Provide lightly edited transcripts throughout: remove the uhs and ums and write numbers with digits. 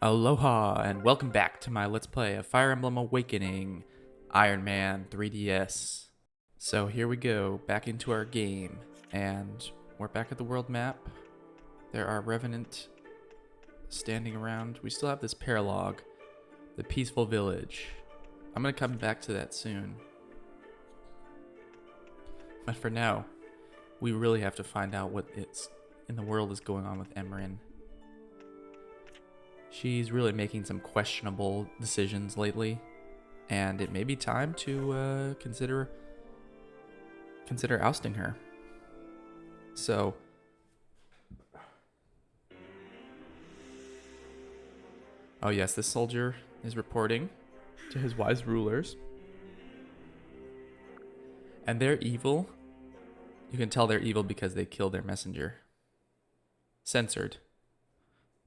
Aloha and welcome back to my Let's Play of Fire Emblem Awakening Ironman 3DS. So here we go, back into our game, and we're back at the world map. There are Revenant standing around. We still have this paralog, the peaceful village. I'm gonna come back to that soon. But for now, we really have to find out what in the world is going on with Emmeryn. She's really making some questionable decisions lately, and it may be time to consider ousting her. So, oh yes, this soldier is reporting to his wise rulers, and they're evil. You can tell they're evil because they killed their messenger. Censored.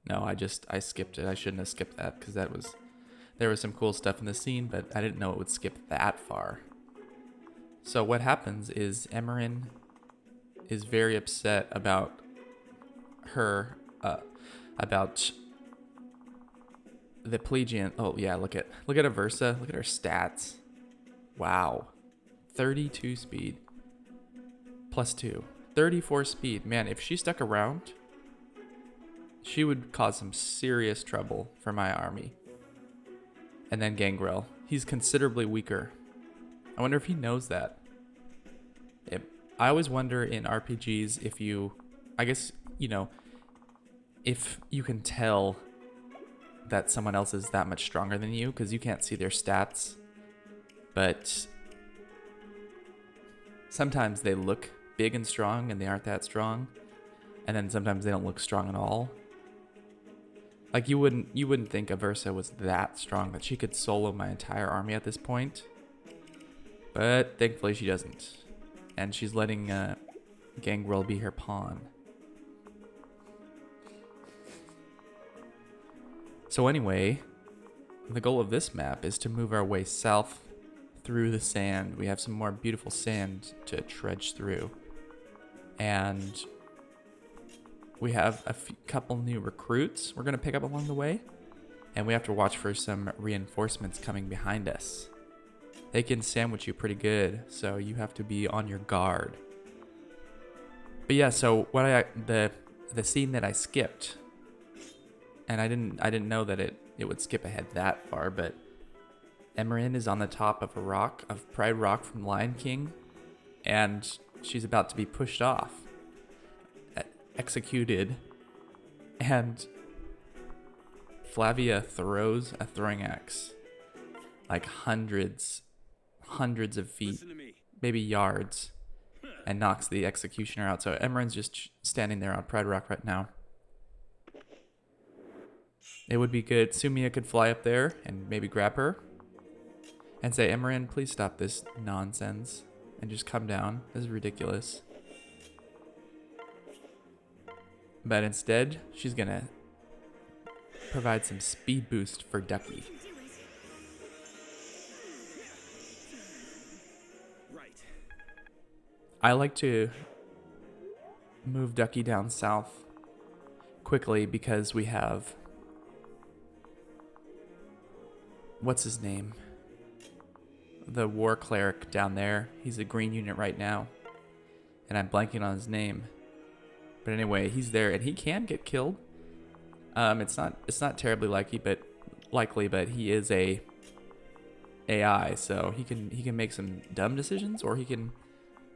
No, I skipped it. I shouldn't have skipped that because there was some cool stuff in the scene, but I didn't know it would skip that far. So what happens is Emmeryn is very upset about about the Plegian. Oh yeah, look at Aversa. Look at her stats. Wow, 32 speed, +2, 34 speed. Man, if she stuck around, she would cause some serious trouble for my army. And then Gangrel. He's considerably weaker. I wonder if he knows that. I always wonder in RPGs if if you can tell that someone else is that much stronger than you, because you can't see their stats. But sometimes they look big and strong and they aren't that strong. And then sometimes they don't look strong at all. Like you wouldn't think Aversa was that strong that she could solo my entire army at this point. But thankfully she doesn't. And she's letting Gangrel be her pawn. So anyway, the goal of this map is to move our way south through the sand. We have some more beautiful sand to trudge through. And we have a couple new recruits we're going to pick up along the way. And we have to watch for some reinforcements coming behind us. They can sandwich you pretty good, so you have to be on your guard. But yeah, so the scene that I skipped, and I didn't know that it would skip ahead that far, but Emmeryn is on the top of a rock, of Pride Rock from Lion King, and she's about to be pushed off. Executed, and Flavia throws a throwing axe like hundreds of feet, maybe yards, and knocks the executioner out. So Emmeryn's just standing there on Pride Rock right now. It would be good. Sumia could fly up there and maybe grab her and say, Emmeryn, please stop this nonsense and just come down. This is ridiculous. But instead, she's going to provide some speed boost for Ducky. I like to move Ducky down south quickly because we have... what's his name? The war cleric down there. He's a green unit right now. And I'm blanking on his name. But anyway, he's there, and he can get killed. It's not terribly likely, but he is a AI, so he can make some dumb decisions, or he can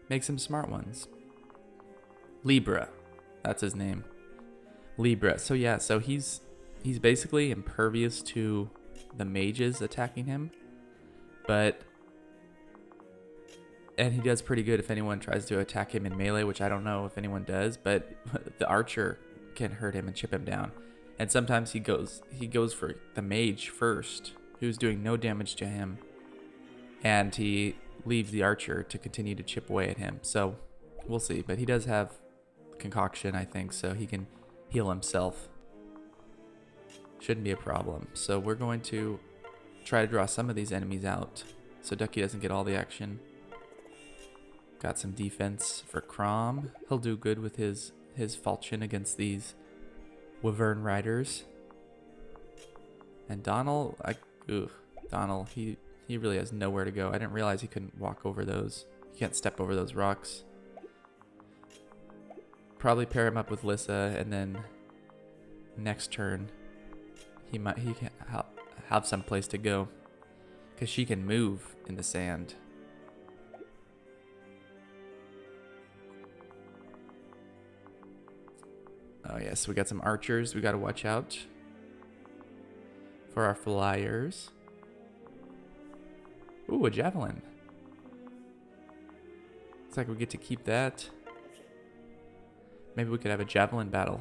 make some smart ones. Libra, that's his name. Libra. So yeah, so he's basically impervious to the mages attacking him, and he does pretty good if anyone tries to attack him in melee, which I don't know if anyone does, but the archer can hurt him and chip him down. And sometimes he goes for the mage first, who's doing no damage to him, and he leaves the archer to continue to chip away at him. So we'll see, but he does have concoction, I think, so he can heal himself. Shouldn't be a problem. So we're going to try to draw some of these enemies out so Ducky doesn't get all the action. Got some defense for Crom. He'll do good with his falchion against these Wyvern Riders. And Donald, Donald, he really has nowhere to go. I didn't realize he couldn't walk over those. He can't step over those rocks. Probably pair him up with Lissa, and then next turn he can have some place to go, because she can move in the sand. Oh yes, we got some archers we got to watch out for our flyers. Ooh, a javelin. Looks like we get to keep that. Maybe we could have a javelin battle.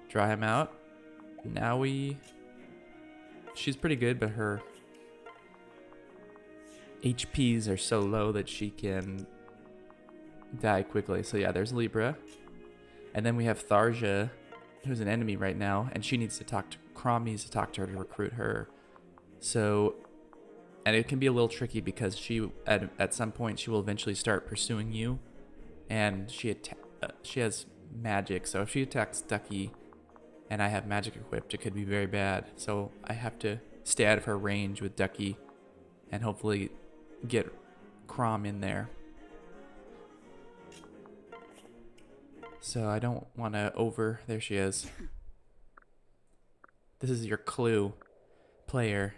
Draw him out. Now she's pretty good, but her HPs are so low that she can die quickly. So yeah, there's Libra. And then we have Tharja, who's an enemy right now, and she needs to talk to Crom needs to talk to her to recruit her. So, and it can be a little tricky because she at some point she will eventually start pursuing you, and she has magic. So if she attacks Ducky, and I have magic equipped, it could be very bad. So I have to stay out of her range with Ducky, and hopefully get Crom in there. So I don't want to there she is. This is your clue, player.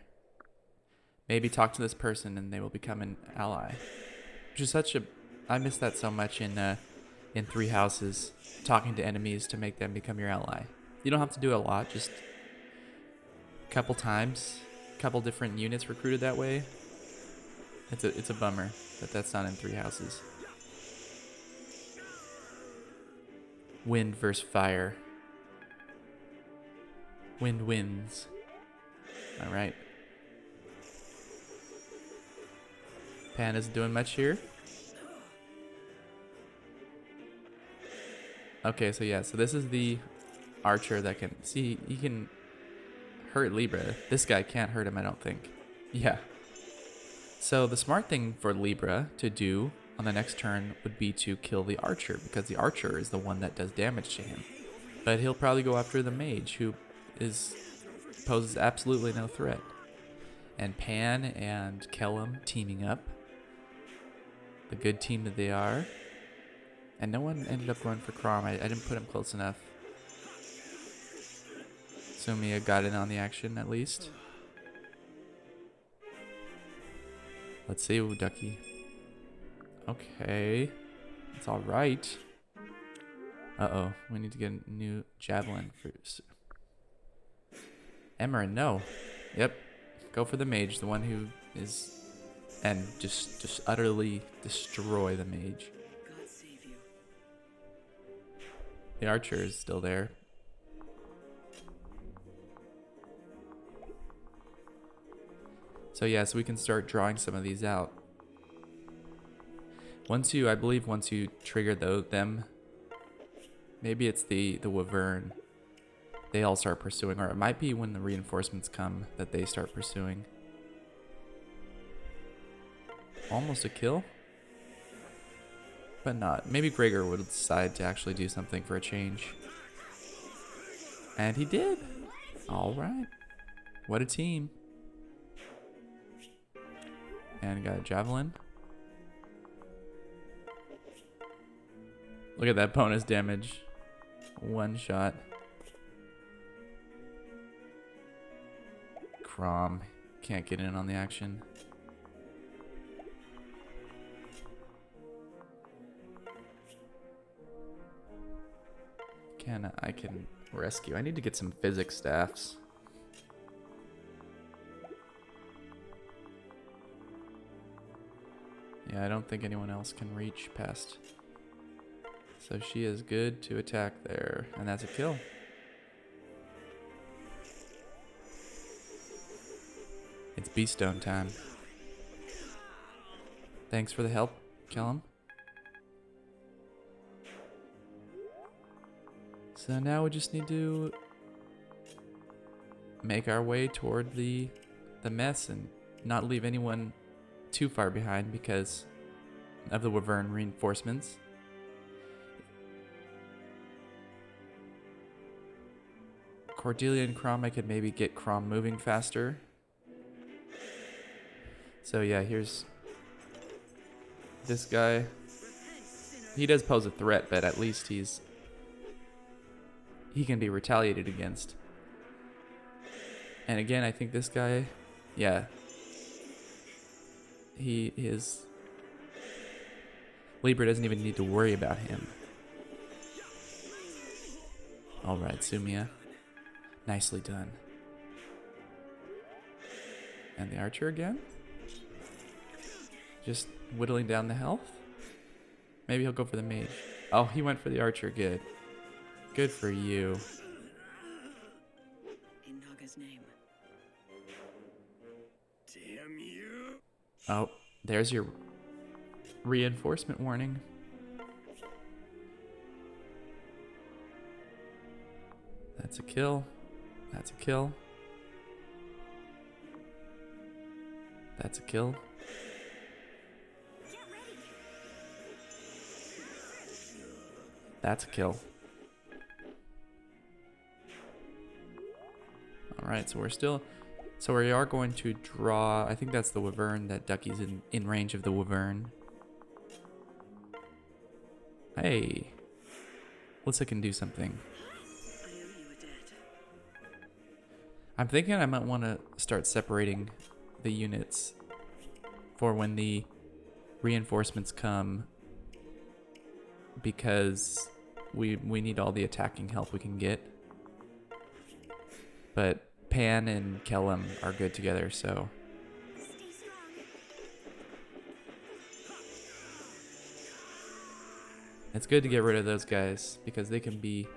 Maybe talk to this person and they will become an ally. Which is I miss that so much in Three Houses, talking to enemies to make them become your ally. You don't have to do it a lot, just a couple times, couple different units recruited that way. It's a bummer that that's not in Three Houses. Wind versus fire. Wind wins. All right. Pan isn't doing much here. Okay, so yeah, so this is the archer that can see. He can hurt Libra. This guy can't hurt him, I don't think. Yeah. So the smart thing for Libra to do on the next turn would be to kill the archer, because the archer is the one that does damage to him. But he'll probably go after the mage, who poses absolutely no threat. And Pan and Kellum teaming up, the good team that they are. And no one ended up going for Crom. I didn't put him close enough. Sumia got in on the action at least. Let's see, ooh, Ducky. Okay, it's all right. Uh-oh, we need to get a new javelin first. Emmeryn, no. Yep, go for the mage, the one who is, and just utterly destroy the mage. God save you. The archer is still there. So yeah, so we can start drawing some of these out. I believe once you trigger them, maybe it's the Wyvern, they all start pursuing, or it might be when the reinforcements come that they start pursuing. Almost a kill, but not. Maybe Gregor would decide to actually do something for a change. And he did. All right. What a team. And got a javelin. Look at that bonus damage. One shot. Crom can't get in on the action. I can rescue. I need to get some physics staffs. Yeah, I don't think anyone else can reach past. So she is good to attack there, and that's a kill. It's Beastone time. Thanks for the help, Kellum. So now we just need to make our way toward the mess and not leave anyone too far behind because of the Wyvern reinforcements. Cordelia and Crom, I could maybe get Crom moving faster. So yeah, here's this guy. He does pose a threat, but at least he can be retaliated against. And again, I think this guy, yeah, his Libra doesn't even need to worry about him. All right, Sumia, nicely done. And the archer again, just whittling down the health. Maybe he'll go for the mage. Oh, he went for the archer. Good. Good for you. In Naga's name. Damn you. Oh, there's your reinforcement warning. That's a kill. That's a kill. That's a kill. That's a kill. Alright, so we are going to draw, I think that's the Wyvern, that Ducky's in range of the Wyvern. Hey. Looks like I can do something. I owe you a debt. I'm thinking I might want to start separating the units for when the reinforcements come, because we need all the attacking help we can get. But Pan and Kellum are good together, so Stay strong. it's good to get rid of those guys because they can be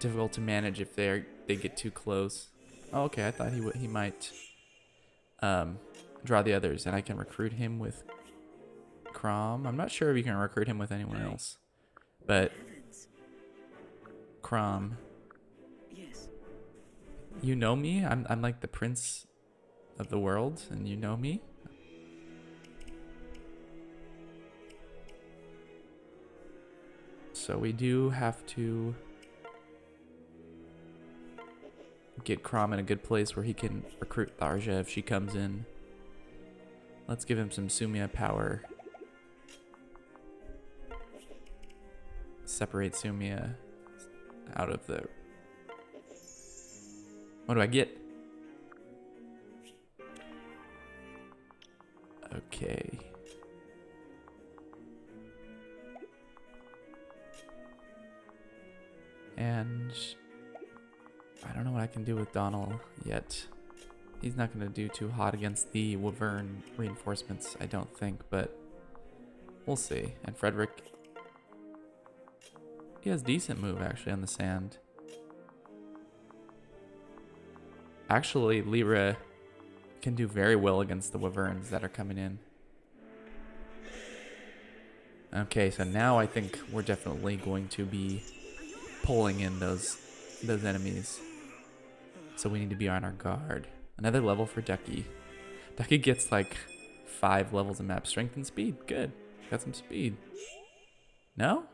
difficult to manage if they get too close. Oh, okay, I thought he might draw the others, and I can recruit him with Crom. I'm not sure if you can recruit him with anyone else, but Crom, Yes. you know me. I'm like the prince of the world, and you know me. So we do have to get Crom in a good place where he can recruit Tharja if she comes in. Let's give him some Sumia power. Separate Sumia out of the... What do I get? Okay. And I don't know what I can do with Donald yet. He's not going to do too hot against the Wyvern reinforcements, I don't think, but we'll see. And Frederick, he has decent move actually on the sand. Actually, Lyra can do very well against the Wyverns that are coming in. Okay, so now I think we're definitely going to be pulling in those enemies. So we need to be on our guard. Another level for Ducky. Ducky gets like 5 levels of map strength and speed. Good. Got some speed. No?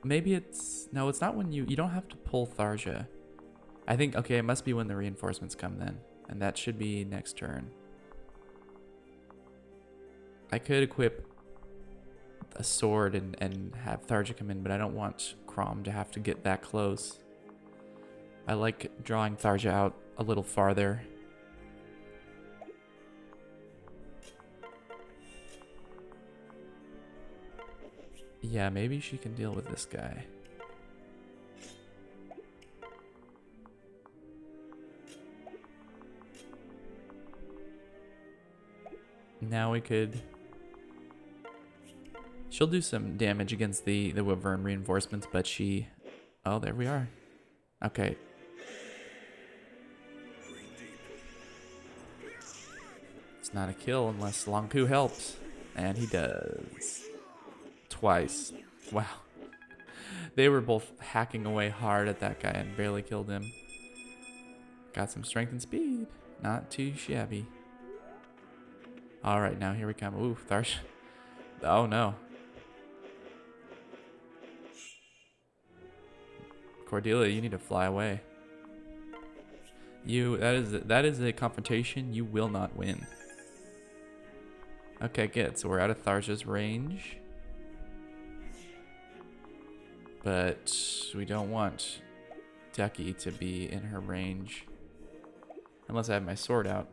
Maybe it's... No, it's not when you don't have to pull Tharja. I think, okay, it must be when the reinforcements come then. And that should be next turn. I could equip a sword and have Tharja come in, but I don't want Crom to have to get that close. I like drawing Tharja out a little farther. Yeah, maybe she can deal with this guy. Now we could... She'll do some damage against the Wyvern reinforcements, but she... Oh, there we are. Okay. It's not a kill unless Longpu helps. And he does. Twice. Wow. They were both hacking away hard at that guy and barely killed him. Got some strength and speed. Not too shabby. Alright, now here we come. Ooh, Tharja. Oh no. Cordelia, you need to fly away. That is a confrontation you will not win. Okay, good. So we're out of Tharja's range. But we don't want Ducky to be in her range. Unless I have my sword out.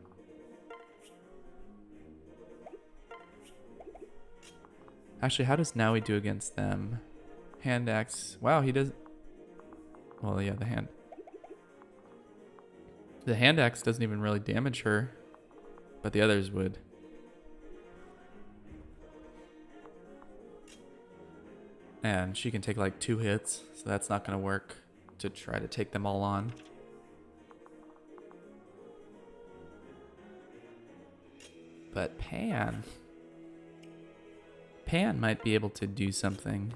Actually, how does Naui do against them? Hand axe. Wow, he does. Well, yeah, the hand. The hand axe doesn't even really damage her. But the others would. And she can take like 2 hits. So that's not going to work to try to take them all on. But Pan might be able to do something.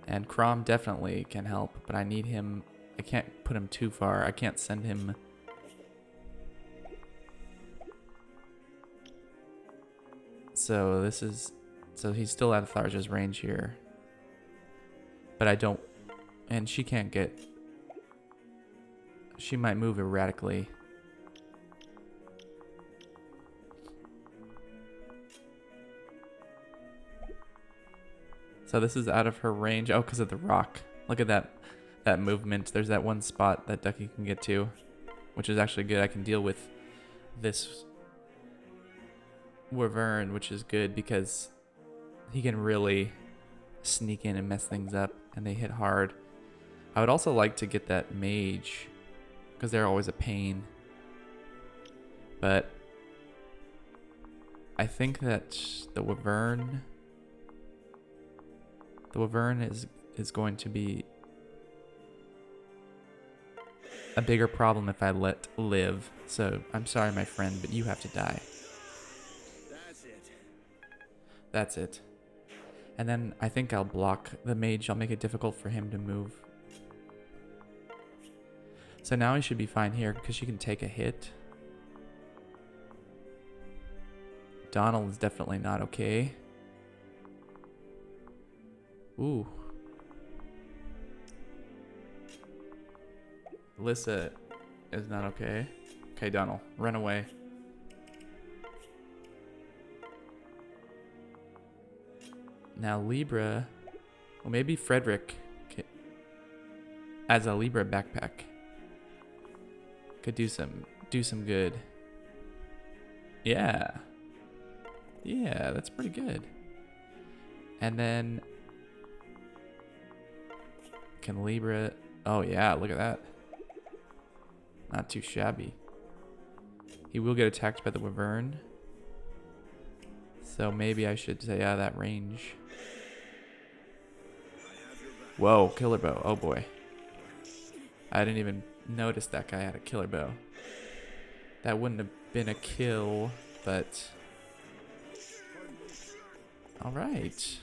And Crom definitely can help, but I need him. I can't put him too far. I can't send him. So he's still out of Tharja's range here. But I don't, and she can't get, she might move erratically. So this is out of her range. Oh, because of the rock. Look at that movement. There's that one spot that Ducky can get to, which is actually good. I can deal with this Wyvern, which is good because he can really sneak in and mess things up, and they hit hard. I would also like to get that mage because they're always a pain. But I think that the Wyvern is going to be a bigger problem if I let live. So I'm sorry, my friend, but you have to die. That's it. And then I think I'll block the mage. I'll make it difficult for him to move. So now he should be fine here because she can take a hit. Donald is definitely not okay. Ooh. Alyssa is not okay. Okay, Donald, run away. Now Libra, well maybe Frederick as a Libra backpack could do some good. Yeah, that's pretty good. And then can Libra? Oh yeah, look at that. Not too shabby. He will get attacked by the Wyvern. So maybe I should stay out of that range. Whoa, killer bow. Oh boy. I didn't even notice that guy had a killer bow. That wouldn't have been a kill, but... Alright.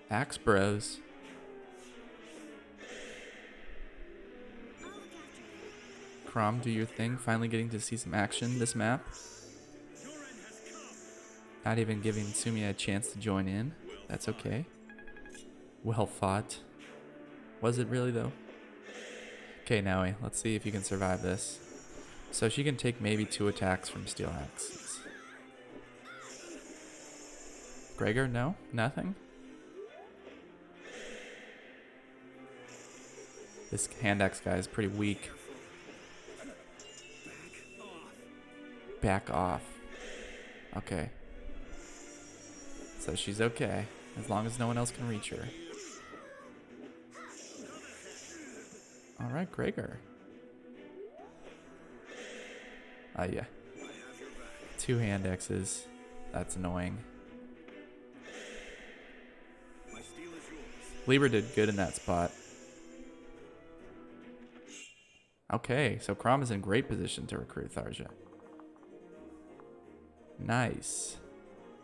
Axe Bros. Crom, do your thing. Finally getting to see some action this map. Not even giving Sumia a chance to join in. That's okay. Well fought. Was it really though? Okay, Naui, let's see if you can survive this. So she can take maybe 2 attacks from steel axes. Gregor, no? Nothing? This hand axe guy is pretty weak. Back off. Okay. So she's okay, as long as no one else can reach her. Alright, Gregor. Ah, yeah. 2 hand axes. That's annoying. Libra did good in that spot. Okay, so Crom is in great position to recruit Tharja. Nice.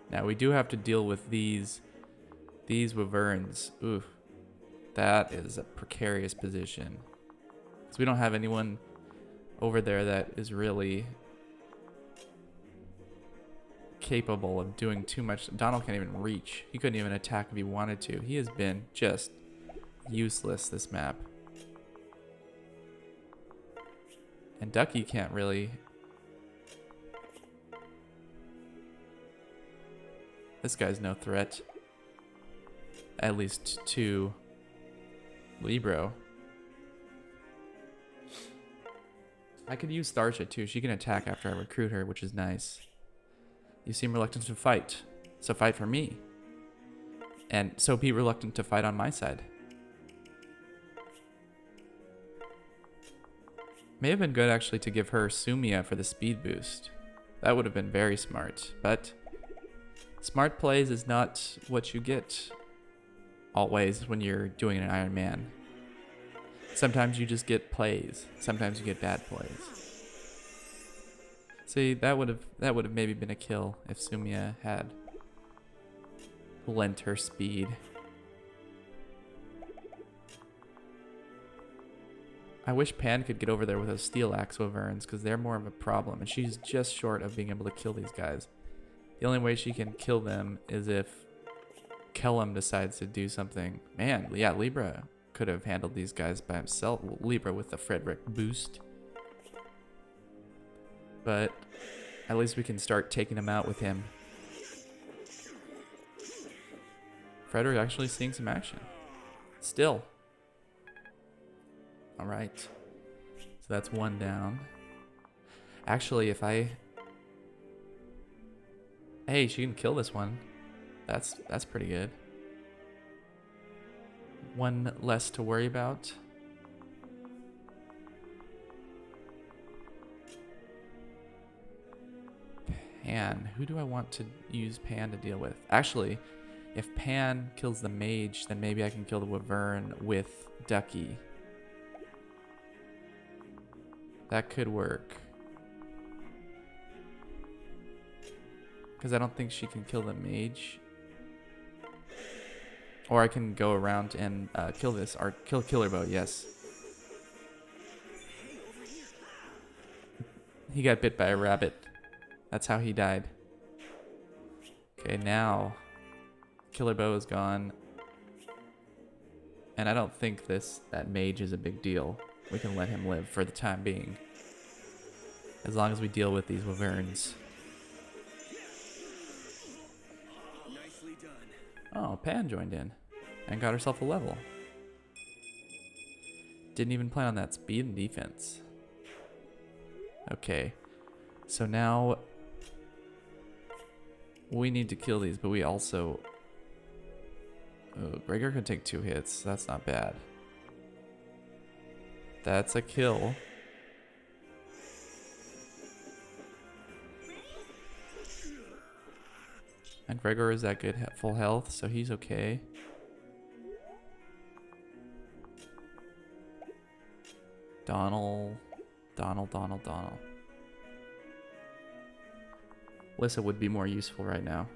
Now we do have to deal with these Wyverns. Ooh, that is a precarious position. Because we don't have anyone over there that is really capable of doing too much. Donald can't even reach. He couldn't even attack if he wanted to. He has been just useless this map. And Ducky can't really. This guy's no threat. At least to Libro. I could use Tharja too. She can attack after I recruit her, which is nice. You seem reluctant to fight, so fight for me. And so be reluctant to fight on my side. May have been good actually to give her Sumia for the speed boost. That would have been very smart, but smart plays is not what you get always when you're doing an Ironman. Sometimes you just get plays. Sometimes you get bad plays. See, that would have maybe been a kill if Sumia had lent her speed. I wish Pan could get over there with those steel axe wyverns because they're more of a problem, and she's just short of being able to kill these guys. The only way she can kill them is if Kellum decides to do something. Man, yeah, Libra could have handled these guys by himself. Libra with the Frederick boost. But at least we can start taking them out with him. Frederick actually seeing some action. Still. Alright. So that's one down. Actually, if I... Hey, she can kill this one. That's pretty good. One less to worry about. Pan. Who do I want to use Pan to deal with? Actually, if Pan kills the mage, then maybe I can kill the wyvern with Ducky. That could work. Because I don't think she can kill the mage. Or I can go around and kill this. Or kill Killer Bow, yes. He got bit by a rabbit. That's how he died. Okay, now Killer Bow is gone. And I don't think that mage is a big deal. We can let him live for the time being. As long as we deal with these wyverns. Nicely done. Oh, Pan joined in and got herself a level. Didn't even plan on that speed and defense. Okay, so now we need to kill these, but we also... Oh, Gregor can take 2 hits. That's not bad. That's a kill. And Gregor is at good full health, so he's okay. Donald. Lissa would be more useful right now.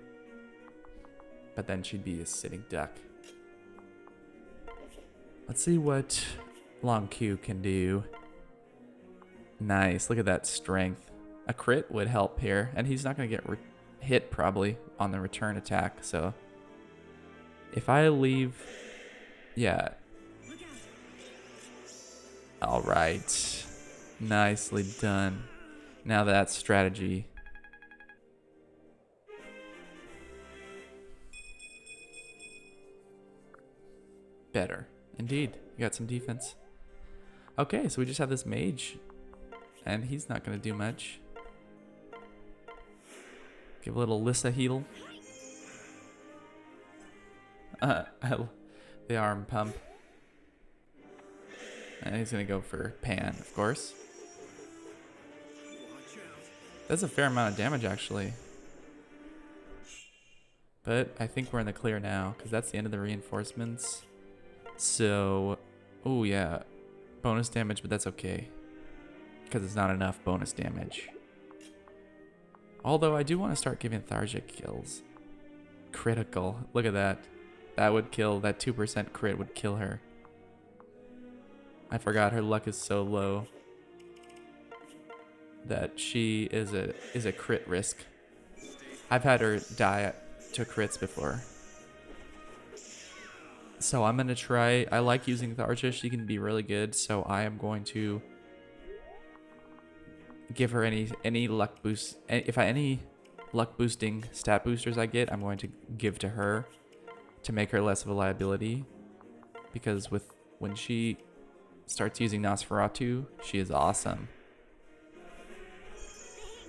But then she'd be a sitting duck. Let's see what Long Q can do. Nice. Look at that strength. A crit would help here. And he's not going to get hit probably on the return attack. So if I leave... Yeah. All right. Nicely done. Now that's strategy. Better. Indeed. You got some defense. Okay, so we just have this mage. And he's not going to do much. Give a little Lissa heal. The arm pump. And he's going to go for Pan, of course. That's a fair amount of damage, actually. But I think we're in the clear now, because that's the end of the reinforcements. So, oh yeah, bonus damage, but that's okay. Because it's not enough bonus damage. Although I do want to start giving Tharja kills. Critical. Look at that. That would kill, that 2% crit would kill her. I forgot her luck is so low that she is a crit risk. I've had her die to crits before. So I'm going to try. I like using Tharja. She can be really good. So I am going to give her any luck boost. If any luck boosting stat boosters I get, I'm going to give to her to make her less of a liability. Because when she starts using Nosferatu, she is awesome.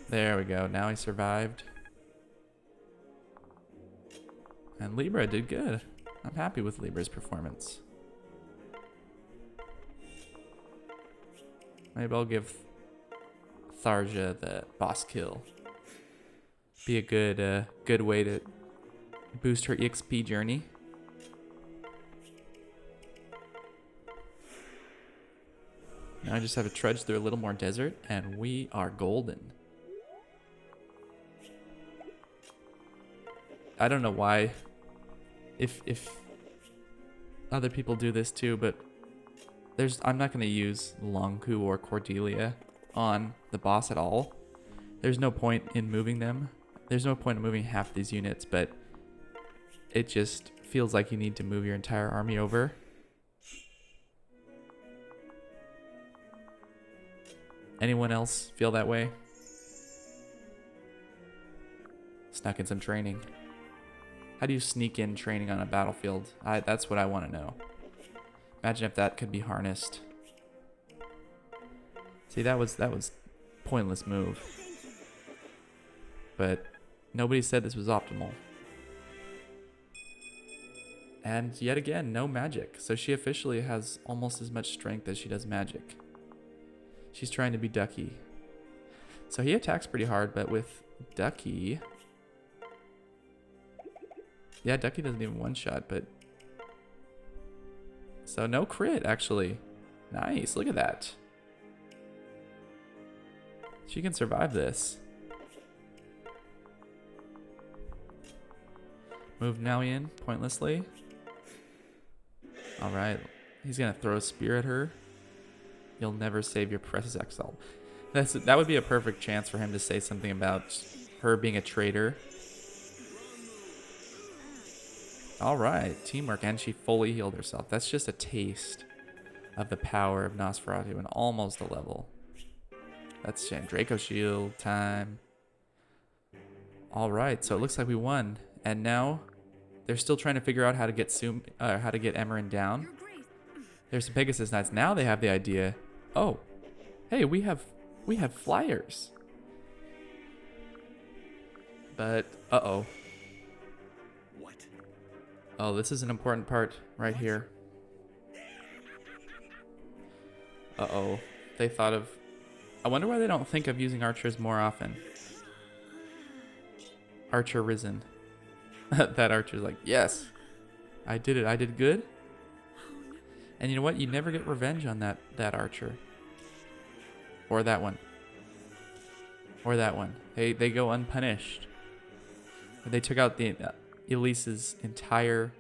There we go. Now he survived. And Libra did good. I'm happy with Libra's performance. Maybe I'll give Tharja the boss kill. Be a good way to boost her EXP journey. Now I just have to trudge through a little more desert, and we are golden. I don't know why, if other people do this too, but I'm not going to use Longku or Cordelia on the boss at all. There's no point in moving them. There's no point in moving half these units, but it just feels like you need to move your entire army over. Anyone else feel that way? Snuck in some training. How do you sneak in training on a battlefield? That's what I want to know. Imagine if that could be harnessed. See, that was pointless move. But nobody said this was optimal. And yet again, no magic. So she officially has almost as much strength as she does magic. She's trying to be Ducky. So he attacks pretty hard, but with Ducky... Yeah, Ducky doesn't even one-shot, but... So no crit, actually. Nice, look at that. She can survive this. Move now in, pointlessly. Alright, he's gonna throw a spear at her. You'll never save your precious exile. That would be a perfect chance for him to say something about her being a traitor. Alright, teamwork, and she fully healed herself. That's just a taste of the power of Nosferatu and almost a level. That's Draco Shield time. Alright, so it looks like we won. And now they're still trying to figure out how to get Emmeryn down. There's some Pegasus Knights. Now they have the idea. Oh, hey, we have flyers. But uh-oh. What? Oh, this is an important part right here. Uh-oh. They thought of... I wonder why they don't think of using archers more often. Archer risen. That archer's like, yes, I did it. I did good. And you know what? You never get revenge on that archer. Or that one. Or that one. They go unpunished. They took out the Elise's entire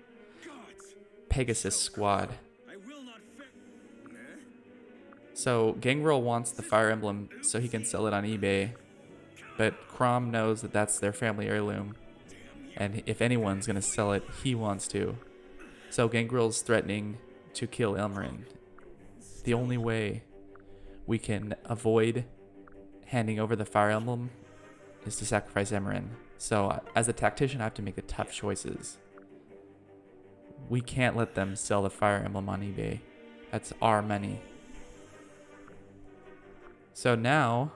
Pegasus squad. I will not So Gangrel wants the Fire Emblem so he can sell it on eBay. But Crom knows that that's their family heirloom. And if anyone's going to sell it, he wants to. So Gangrel's threatening to kill Emmeryn. The only way we can avoid handing over the Fire Emblem is to sacrifice Emmeryn. So as a tactician, I have to make the tough choices. We can't let them sell the Fire Emblem on eBay. That's our money. So now,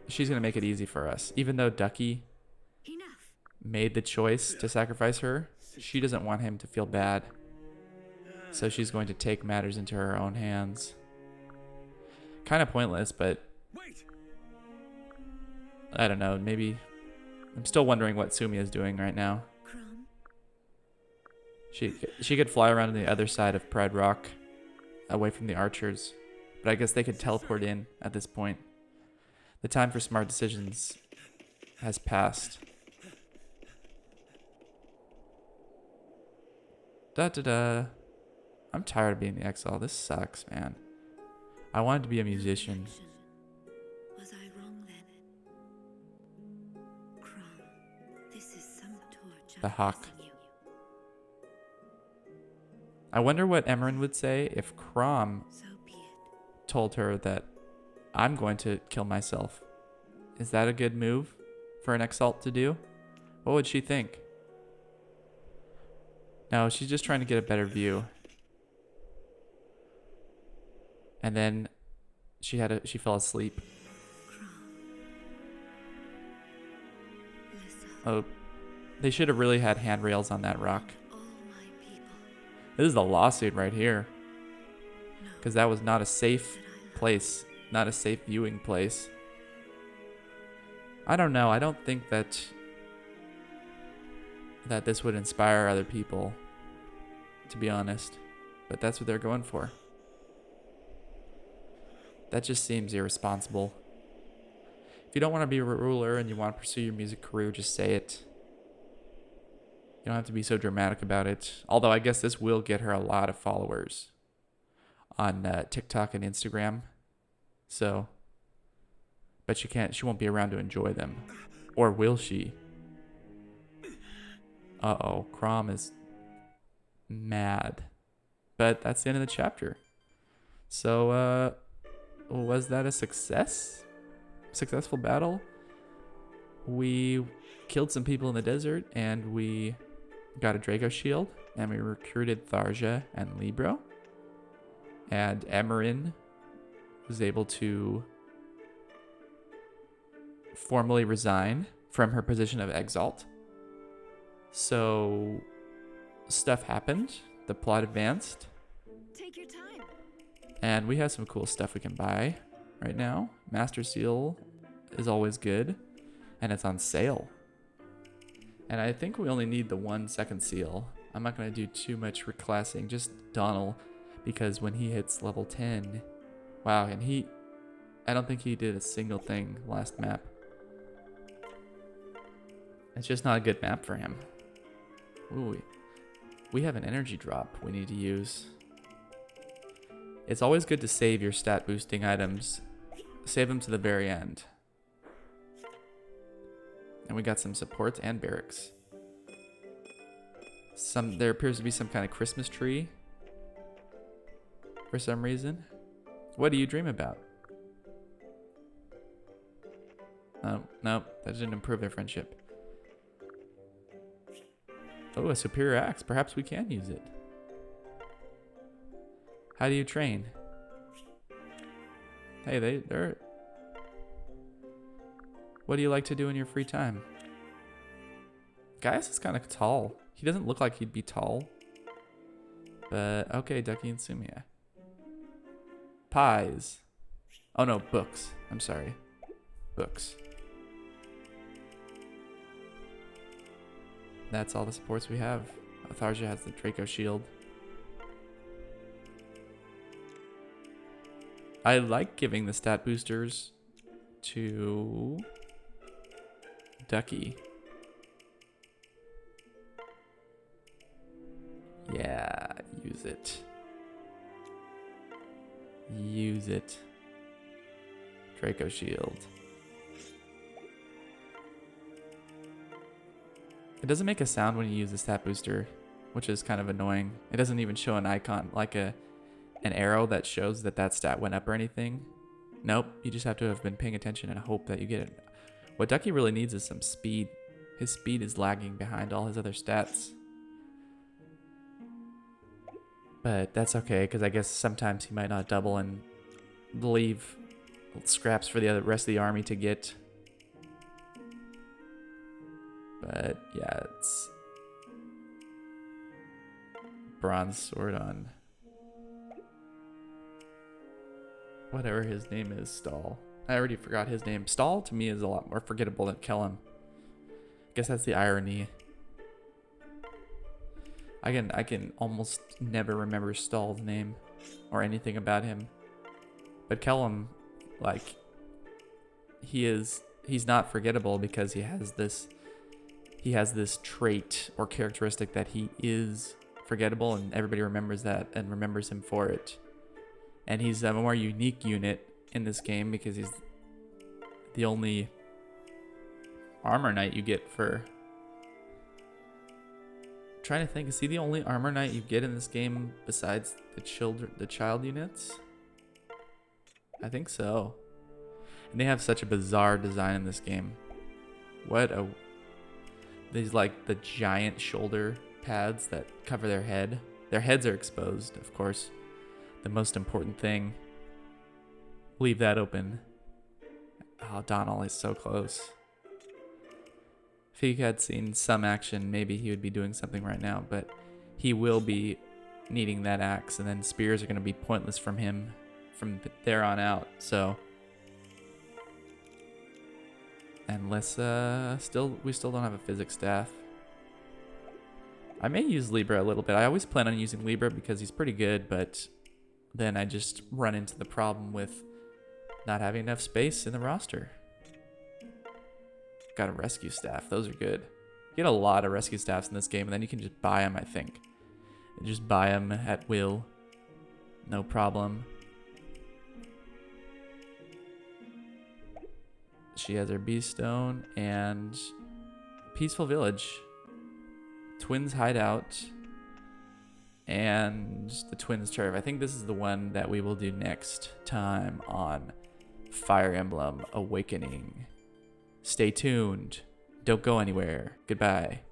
she's going to make it easy for us. Even though Ducky made the choice to sacrifice her, she doesn't want him to feel bad. So she's going to take matters into her own hands. Kind of pointless, but wait. I don't know. Maybe I'm still wondering what Sumi is doing right now. She could fly around on the other side of Pride Rock, away from the archers, but I guess they could teleport in at this point. The time for smart decisions has passed. Da-da-da. I'm tired of being the exile. This sucks, man. I wanted to be a musician. Was I wrong then? Crom. The hawk. I wonder what Emmeryn would say if Crom So be it. told her that I'm going to kill myself. Is that a good move for an Exalt to do? What would she think? No, she's just trying to get a better view. And then she fell asleep. Oh, they should have really had handrails on that rock. All my people This is the lawsuit right here, know because that was not a safe that I love. place, not a safe viewing place. I don't know. I don't think that this would inspire other people, to be honest. But that's what they're going for. That just seems irresponsible. If you don't want to be a ruler and you want to pursue your music career, just say it. You don't have to be so dramatic about it. Although I guess this will get her a lot of followers on TikTok and Instagram. So, but she won't be around to enjoy them. Or will she? Uh-oh, Crom is mad. But that's the end of the chapter. So, was that a success? Successful battle? We killed some people in the desert, and we got a Draco shield, and we recruited Tharja and Libro. And Emmeryn was able to formally resign from her position of Exalt. So, stuff happened. The plot advanced. Take your time. And we have some cool stuff we can buy right now. Master Seal is always good. And it's on sale. And I think we only need the 1 second seal. I'm not going to do too much reclassing. Just Donald. Because when he hits level 10... Wow, and I don't think he did a single thing last map. It's just not a good map for him. Ooh, we have an energy drop we need to use. It's always good to save your stat boosting items. Save them to the very end. And we got some supports and barracks. There appears to be some kind of Christmas tree. For some reason. What do you dream about? Oh, no, that didn't improve their friendship. Oh, a superior axe. Perhaps we can use it. How do you train? Hey, they're... What do you like to do in your free time? Gaius is kind of tall. He doesn't look like he'd be tall. But, okay, Ducky and Sumia. Pies. Oh no, books. I'm sorry. Books. That's all the supports we have. Tharja has the Draco shield. I like giving the stat boosters to Ducky. Yeah, use it. Use it. Draco shield. It doesn't make a sound when you use the stat booster, which is kind of annoying. It doesn't even show an icon, like an arrow that shows that stat went up or anything. Nope, you just have to have been paying attention and hope that you get it. What Ducky really needs is some speed. His speed is lagging behind all his other stats. But that's okay, because I guess sometimes he might not double and leave scraps for the rest of the army to get. But yeah, it's bronze sword on whatever his name is, Stall. I already forgot his name. Stall to me is a lot more forgettable than Kellum. I guess that's the irony. I can almost never remember Stall's name or anything about him. But Kellum, like, he's not forgettable because he has this trait or characteristic that he is forgettable, and everybody remembers that and remembers him for it. And he's a more unique unit in this game because he's the only armor knight you get for trying to think, is he the only armor knight you get in this game besides the child units? I think so. And they have such a bizarre design in this game. These like the giant shoulder pads that cover their head. Their heads are exposed, of course. The most important thing. Leave that open. Oh, Donald is so close. If he had seen some action, maybe he would be doing something right now, but he will be needing that axe, and then spears are going to be pointless from him from there on out, so. Unless, we still don't have a physics staff. I may use Libra a little bit. I always plan on using Libra because he's pretty good, but then I just run into the problem with not having enough space in the roster. Got a rescue staff. Those are good. You get a lot of rescue staffs in this game, and then you can just buy them, I think. You just buy them at will. No problem. She has her beast stone and peaceful village. Twins hideout. And the twins turf. I think this is the one that we will do next time on Fire Emblem Awakening. Stay tuned. Don't go anywhere. Goodbye.